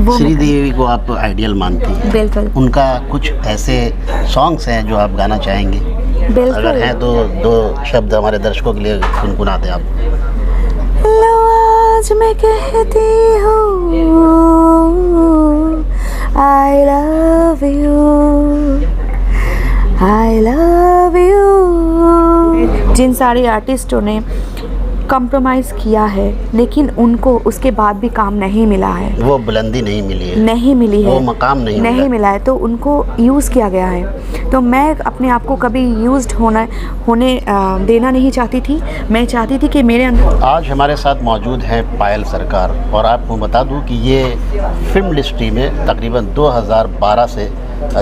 श्रीदेवी को आप आइडियल मानती हैं? बिल्कुल। उनका कुछ ऐसे सॉन्ग्स हैं जो आप गाना चाहेंगे? बिल्कुल। अगर हैं तो दो शब्द हमारे दर्शकों के लिए गुनगुना दें आप। लो आज मैं कहती हूँ I love you, I love you। जिन सारे आर्टिस्टों ने कॉम्प्रोमाइज़ किया है लेकिन उनको उसके बाद भी काम नहीं मिला है, वो बुलंदी नहीं मिली है, नहीं मिली है, वो मकाम नहीं मिला है, तो उनको यूज़ किया गया है। तो मैं अपने आप को कभी यूज्ड होने देना नहीं चाहती थी। मैं चाहती थी कि मेरे अंदर। आज हमारे साथ मौजूद हैं पायल सरकार, और आपको बता दूं कि ये फिल्म इंडस्ट्री में तकरीबन 2012 से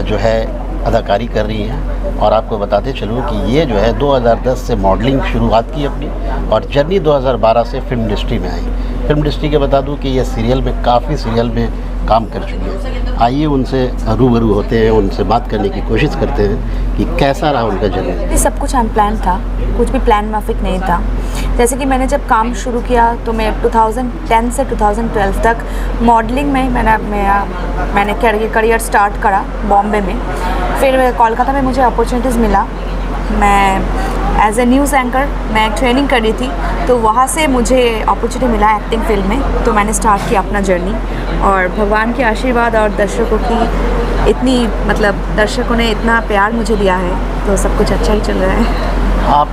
जो है अदाकारी कर रही हैं। और आपको बताते चलूँ कि ये जो है 2010 से मॉडलिंग शुरुआत की अपनी, और जर्नी 2012 से फिल्म इंडस्ट्री में आई। फिल्म इंडस्ट्री के बता दूं कि ये सीरियल में काफ़ी सीरियल में काम कर चुकी है। आइए उनसे रूबरू होते हैं, उनसे बात करने की कोशिश करते हैं कि कैसा रहा उनका जर्नी। सब कुछ अनप्लान था, कुछ भी प्लान माफिक नहीं था। जैसे कि मैंने जब काम शुरू किया तो मैं 2010 से 2012 तक मॉडलिंग में मैंने करियर स्टार्ट करा बॉम्बे में। फिर कोलकाता में मुझे अपॉर्चुनिटीज़ मिला। मैं एज ए न्यूज़ एंकर मैं ट्रेनिंग कर रही थी, तो वहाँ से मुझे अपॉर्चुनिटी मिला एक्टिंग फील्ड में। तो मैंने स्टार्ट किया अपना जर्नी, और भगवान के आशीर्वाद और दर्शकों की इतनी दर्शकों ने इतना प्यार मुझे दिया है, तो सब कुछ अच्छा ही चल रहा है। आप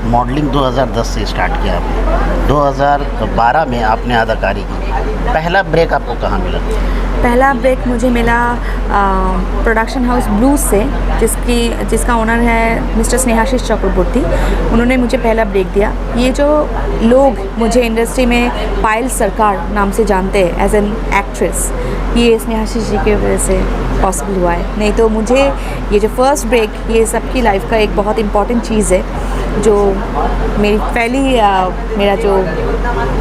मॉडलिंग 2010 से स्टार्ट किया आपने, 2012 में आपने अदाकारी की। पहला ब्रेक आपको कहाँ मिला? पहला ब्रेक मुझे मिला प्रोडक्शन हाउस ब्लूज से, जिसका ओनर है मिस्टर स्नेहाशीष चक्रवर्ती। उन्होंने मुझे पहला ब्रेक दिया। ये जो लोग मुझे इंडस्ट्री में पायल सरकार नाम से जानते हैं एज एन एक्ट्रेस, ये स्नेहाशीष जी की वजह से पॉसिबल हुआ है। नहीं तो मुझे ये जो फर्स्ट ब्रेक, ये सबकी लाइफ का एक बहुत इम्पॉर्टेंट चीज़ है, जो मेरी मेरा जो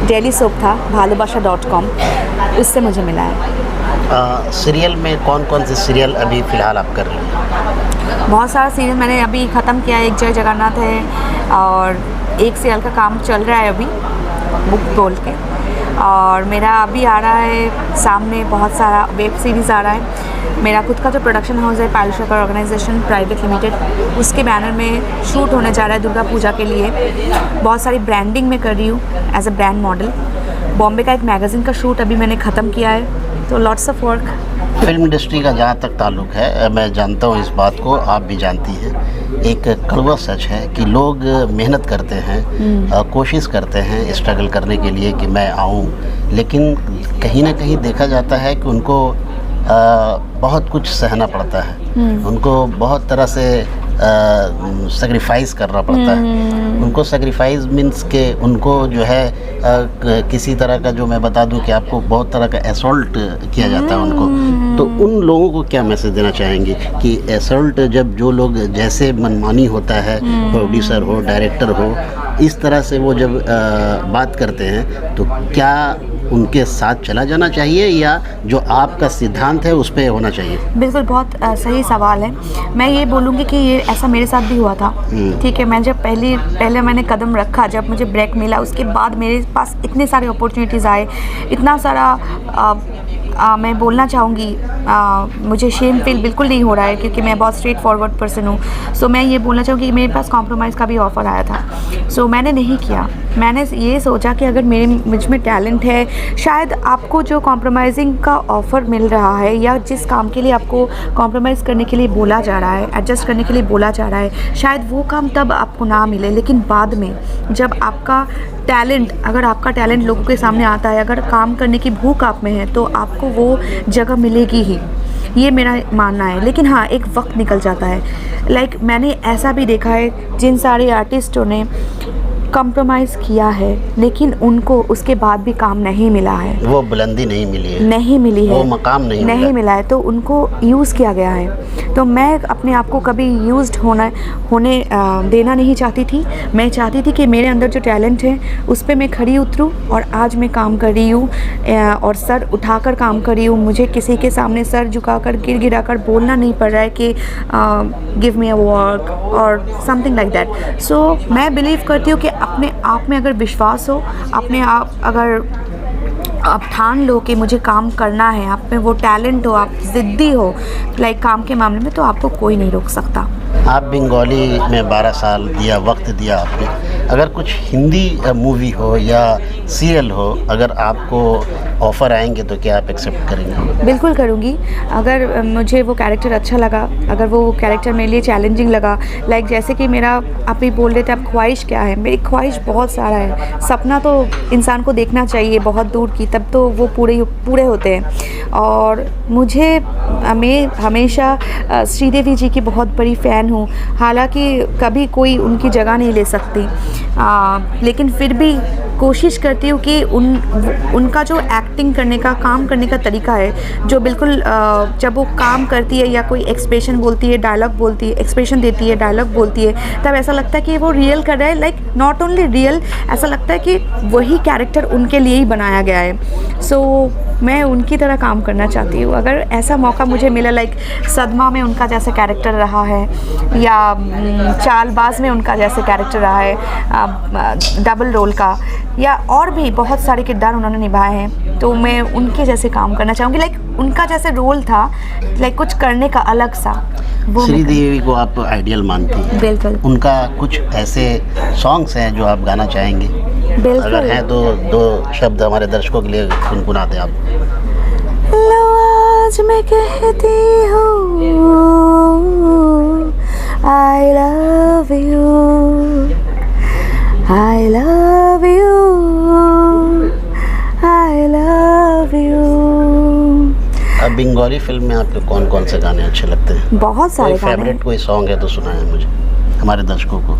डेली सोप था भालोबाशा.com, उससे मुझे मिला है। सीरियल में कौन कौन से सीरियल अभी फ़िलहाल आप कर रही हैं? बहुत सारा सीरियल मैंने अभी ख़त्म किया है। एक जय जगन्नाथ है, और एक सीरियल का काम चल रहा है अभी बुक बोल के, और मेरा अभी आ रहा है सामने बहुत सारा वेब सीरीज़ आ रहा है। मेरा खुद का जो प्रोडक्शन हाउस है पायल सरकार ऑर्गेनाइजेशन प्राइवेट लिमिटेड, उसके बैनर में शूट होने जा रहा है दुर्गा पूजा के लिए। बहुत सारी ब्रांडिंग में कर रही हूँ as a brand model. Bombay का एक मैगज़ीन का शूट अभी मैंने ख़त्म किया है, तो lots of work. Film industry का जहाँ तक ताल्लुक़ है, मैं जानता हूँ इस बात को, आप भी जानती हैं, एक कड़वा सच है कि लोग मेहनत करते हैं, कोशिश करते हैं स्ट्रगल करने के लिए कि मैं आऊँ, लेकिन कहीं ना कहीं देखा जाता है कि उनको बहुत कुछ सहना पड़ता है, उनको बहुत तरह से सेक्रीफाइस करना पड़ता है। उनको सेक्रीफाइस मीन्स के उनको जो है किसी तरह का, जो मैं बता दूं कि आपको बहुत तरह का असॉल्ट किया जाता है उनको। तो उन लोगों को क्या मैसेज देना चाहेंगे कि असॉल्ट जब जो लोग जैसे मनमानी होता है, प्रोड्यूसर हो, डायरेक्टर हो, इस तरह से वो जब बात करते हैं, तो क्या उनके साथ चला जाना चाहिए या जो आपका सिद्धांत है उस पर होना चाहिए? बिल्कुल, बहुत सही सवाल है। मैं ये बोलूँगी कि ये ऐसा मेरे साथ भी हुआ था। ठीक है, मैं जब पहले मैंने कदम रखा, जब मुझे ब्रेक मिला, उसके बाद मेरे पास इतने सारे अपॉर्चुनिटीज़ आए, इतना सारा मैं बोलना चाहूँगी, मुझे शेम फील बिल्कुल नहीं हो रहा है, क्योंकि मैं बहुत स्ट्रेट फॉरवर्ड पर्सन हूँ। सो मैं ये बोलना चाहूँगी कि मेरे पास कॉम्प्रोमाइज़ का भी ऑफ़र आया था, सो मैंने नहीं किया। मैंने ये सोचा कि अगर मुझ में टैलेंट है, शायद आपको जो कॉम्प्रोमाइज़िंग का ऑफ़र मिल रहा है, या जिस काम के लिए आपको कॉम्प्रोमाइज़ करने के लिए बोला जा रहा है, एडजस्ट करने के लिए बोला जा रहा है, शायद वो काम तब आपको ना मिले, लेकिन बाद में जब आपका टैलेंट, अगर आपका टैलेंट लोगों के सामने आता है, अगर काम करने की भूख आप में है, तो आपको वो जगह मिलेगी ही। ये मेरा मानना है। लेकिन हाँ, एक वक्त निकल जाता है। मैंने ऐसा भी देखा है, जिन सारे आर्टिस्टों ने कॉम्प्रोमाइज़ किया है लेकिन उनको उसके बाद भी काम नहीं मिला है, वो बुलंदी नहीं मिली है, नहीं मिली है, वो मकाम नहीं मिला है, तो उनको यूज़ किया गया है। तो मैं अपने आप को कभी यूज्ड होने देना नहीं चाहती थी। मैं चाहती थी कि मेरे अंदर जो टैलेंट है उस पर मैं खड़ी उतरूँ, और आज मैं काम कर रही हूँ, और सर उठाकर काम कर रही हूँ। मुझे किसी के सामने सर झुकाकर गिड़गिड़ाकर बोलना नहीं पड़ रहा है कि गिव मी अ वर्क और समथिंग लाइक दैट। सो मैं बिलीव करती हूँ कि अपने आप में अगर विश्वास हो, अपने आप अगर आप ठान लो कि मुझे काम करना है, आप में वो टैलेंट हो, आप ज़िद्दी हो लाइक काम के मामले में, तो आपको कोई नहीं रोक सकता। आप बंगाली में 12 साल दिया, वक्त दिया आपने। अगर कुछ हिंदी मूवी हो या सीरियल हो, अगर आपको ऑफ़र आएंगे तो क्या आप एक्सेप्ट करेंगे? बिल्कुल करूँगी। अगर मुझे वो कैरेक्टर अच्छा लगा, अगर वो कैरेक्टर मेरे लिए चैलेंजिंग लगा, लाइक जैसे कि मेरा आप ही बोल रहे थे आप ख्वाहिश क्या है, मेरी ख्वाहिश बहुत सारा है। सपना तो इंसान को देखना चाहिए बहुत दूर की, तब तो वो पूरे होते हैं। और मुझे मैं हमेशा श्रीदेवी जी की बहुत बड़ी फ़ैन हूँ। हालांकि कभी कोई उनकी जगह नहीं ले सकती, लेकिन फिर भी कोशिश करती हूँ कि उनका जो एक्टिंग करने का, काम करने का तरीका है, जो बिल्कुल जब वो काम करती है या कोई एक्सप्रेशन बोलती है, डायलॉग बोलती है, एक्सप्रेशन देती है, डायलॉग बोलती है, तब ऐसा लगता है कि वो रियल कर रहा है। लाइक नॉट ओनली रियल, ऐसा लगता है कि वही कैरेक्टर उनके लिए ही बनाया गया है। सो मैं उनकी तरह काम करना चाहती हूँ। अगर ऐसा मौका मुझे मिला, लाइक सदमा में उनका जैसे कैरेक्टर रहा है, या चालबाज में उनका जैसे कैरेक्टर रहा है डबल रोल का, या और भी बहुत सारे किरदार उन्होंने निभाए हैं, तो मैं उनके जैसे काम करना चाहूँगी। लाइक उनका जैसे रोल था, लाइक कुछ करने का अलग सा, वो श्रीदेवी को आप आइडियल मानती हैं? बिल्कुल। उनका कुछ ऐसे सॉन्ग्स हैं जो आप गाना चाहेंगे? बिल्कुल। अगर हैं तो 2 शब्द हमारे दर्शकों के लिए गुनगुनाते आप। लो आज मैं कहती हूँ I love you, I love you, I love you। अब बंगाली फिल्म में आपके कौन कौन से गाने अच्छे लगते हैं? बहुत सारे कोई गाने। फेवरेट कोई सॉन्ग है तो सुनाएं मुझे, हमारे दर्शकों को।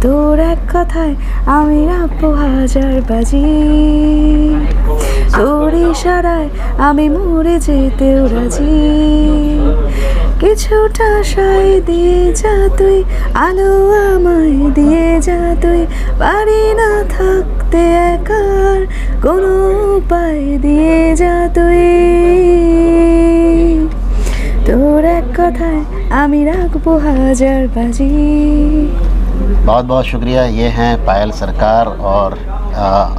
তোর এক কথায় আমি রাখবো হাজার বাজি, তোর ইশারায় আমি মরে যেতেও রাজি, কিছুটা সাই দিয়ে যা তুই, আলো আমায় দিয়ে যা তুই, পারি না থাকতে একার কোনো উপায় দিয়ে যা তুই, তোর এক কথায় আমি রাখবো হাজার বাজি। बहुत बहुत शुक्रिया। ये हैं पायल सरकार, और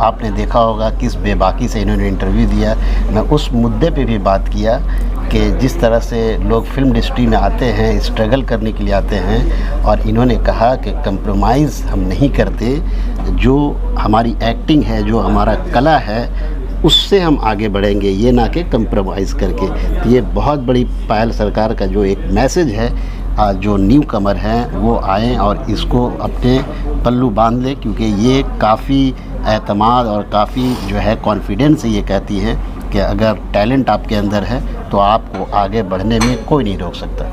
आपने देखा होगा किस बेबाकी से इन्होंने इंटरव्यू दिया। मैं उस मुद्दे पे भी बात किया कि जिस तरह से लोग फिल्म इंडस्ट्री में आते हैं, स्ट्रगल करने के लिए आते हैं, और इन्होंने कहा कि कंप्रोमाइज़ हम नहीं करते, जो हमारी एक्टिंग है, जो हमारा कला है, उससे हम आगे बढ़ेंगे, ये ना कि कंप्रोमाइज़ करके। तो ये बहुत बड़ी पायल सरकार का जो एक मैसेज है, जो न्यू कमर हैं वो आएँ और इसको अपने पल्लू बांध लें, क्योंकि ये काफ़ी एतमाद और काफ़ी जो है कॉन्फिडेंस से ये कहती हैं कि अगर टैलेंट आपके अंदर है तो आपको आगे बढ़ने में कोई नहीं रोक सकता।